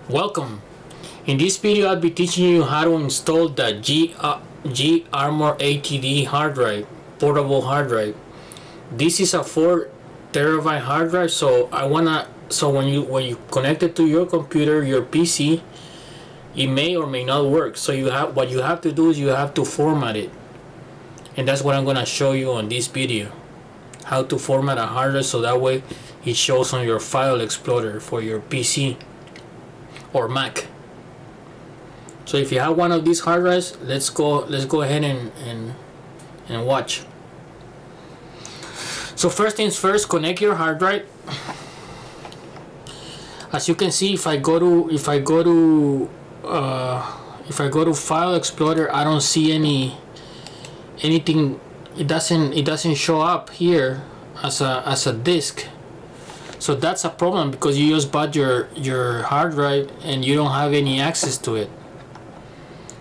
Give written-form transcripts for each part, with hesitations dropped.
Welcome. In this video I'll be teaching you how to install the G ArmorATD hard drive, portable hard drive. This is a 4 terabyte hard drive, so when you connect it to your computer, your PC, it may or may not work. So what you have to do is you have to format it. And that's what I'm going to show you on this video. How to format a hard drive so that way it shows on your file explorer for your PC or Mac. So if you have one of these hard drives, let's go ahead and watch. So first things first, connect your hard drive. As you can see, if I go to File Explorer, I don't see anything. It doesn't show up here as a disk. So that's a problem because you just bought your hard drive and you don't have any access to it.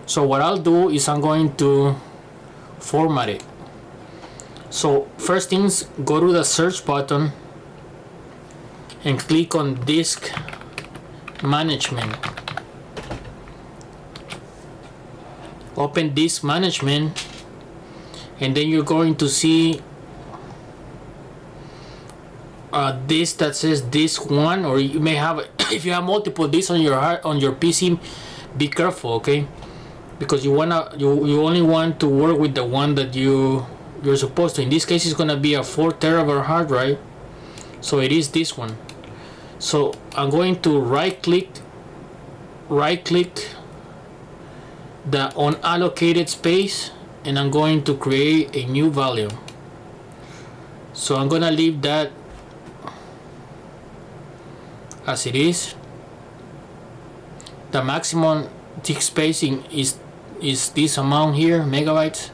So what I'll do is I'm going to format it. So first things, go to the search button and click on disk management. Open disk management, and then you're going to see disk that says disk 1, or you may have if you have multiple disks on your PC, be careful, okay? Because you only want to work with the one that you're supposed to. In this case, it's gonna be a 4 terabyte hard drive, so it is this one. So I'm going to right click the unallocated space, and I'm going to create a new volume. So I'm gonna leave that as it is. The maximum disk spacing is this amount here, megabytes.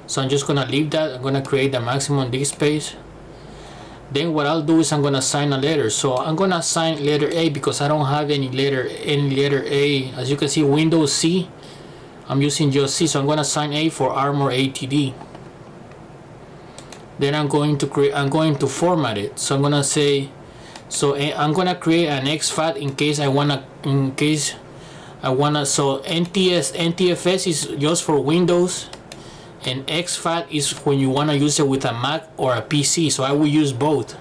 So I'm just gonna leave that. I'm gonna create the maximum disk space. Then what I'll do is I'm gonna assign a letter. So I'm gonna assign letter A because I don't have any letter A. As you can see, Windows C. I'm using just C, so I'm gonna assign A for ArmorATD. Then I'm going to format it. So I'm gonna say, I'm gonna create an exFAT in case I wanna. So NTFS is just for Windows, and exFAT is when you wanna use it with a Mac or a PC. So I will use both.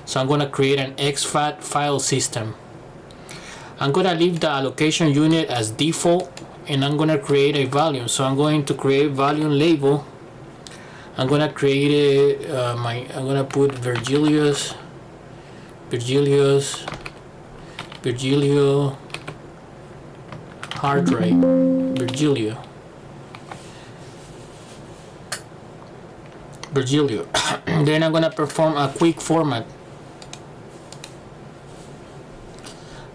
So I'm gonna create an exFAT file system. I'm gonna leave the allocation unit as default, and I'm gonna create a volume. So I'm going to create volume label. I'm gonna create it. I'm gonna put Virgilio hard drive, Virgilio. Then I'm gonna perform a quick format.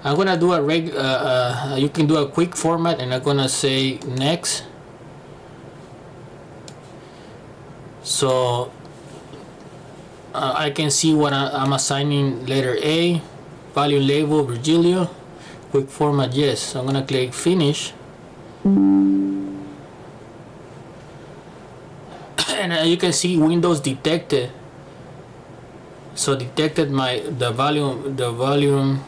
I'm gonna do you can do a quick format, and I'm gonna say next. So I can see what I'm assigning letter A, volume label Virgilio, quick format yes. So I'm gonna click finish, and you can see Windows detected. So detected the volume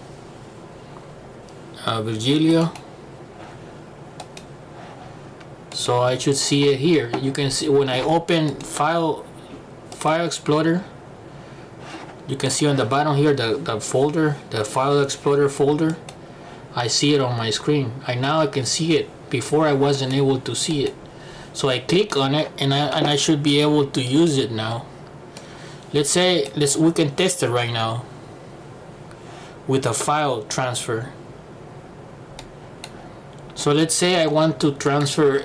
Virgilio. So I should see it here. You can see when I open File Explorer, you can see on the bottom here the folder, the File Explorer folder. I see it on my screen. Now I can see it. Before I wasn't able to see it. So I click on it, and I should be able to use it now. We can test it right now with a file transfer. So let's say I want to transfer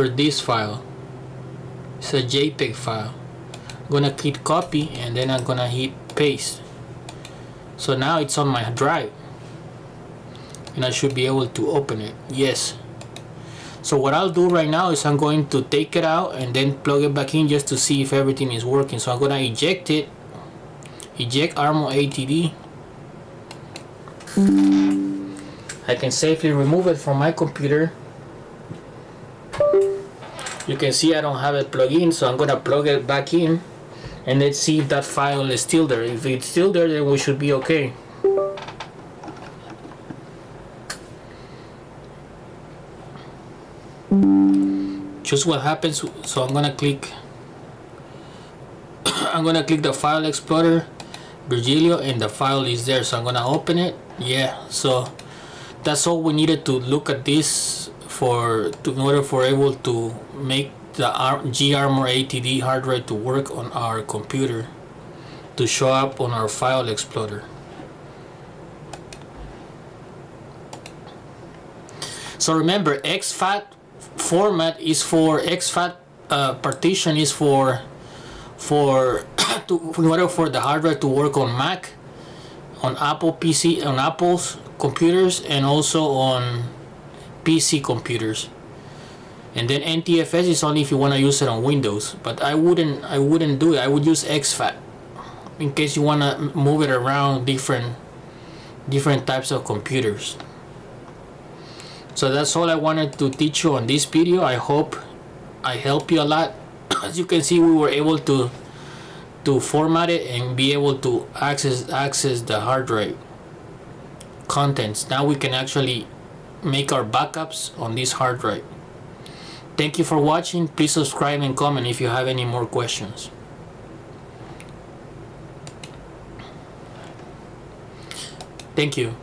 this file. It's a JPEG file. I'm gonna hit copy, and then I'm gonna hit paste. So now it's on my drive, and I should be able to open it. Yes. So what I'll do right now is I'm going to take it out and then plug it back in just to see if everything is working. So I'm gonna eject it, eject ArmorATD. I can safely remove it from my computer. You can see I don't have it plugged in, so I'm gonna plug it back in and let's see if that file is still there. If it's still there, then we should be okay. Just what happens, so I'm gonna click the file explorer, Virgilio, and the file is there, so I'm gonna open it. Yeah, so that's all we needed to look at this in order for able to make the G ArmorATD hard drive to work on our computer, to show up on our file explorer. So remember, exFAT format is for exFAT partition is for in order for the hard drive to work on Mac, on Apple PC, on Apple's computers, and also on PC computers. And then NTFS is only if you want to use it on Windows. But I wouldn't do it. I would use exFAT in case you want to move it around different types of computers. So that's all I wanted to teach you on this video. I hope I helped you a lot. As you can see, we were able to format it and be able to access the hard drive contents. Now we can actually make our backups on this hard drive. Thank you for watching. Please subscribe and comment if you have any more questions. Thank you.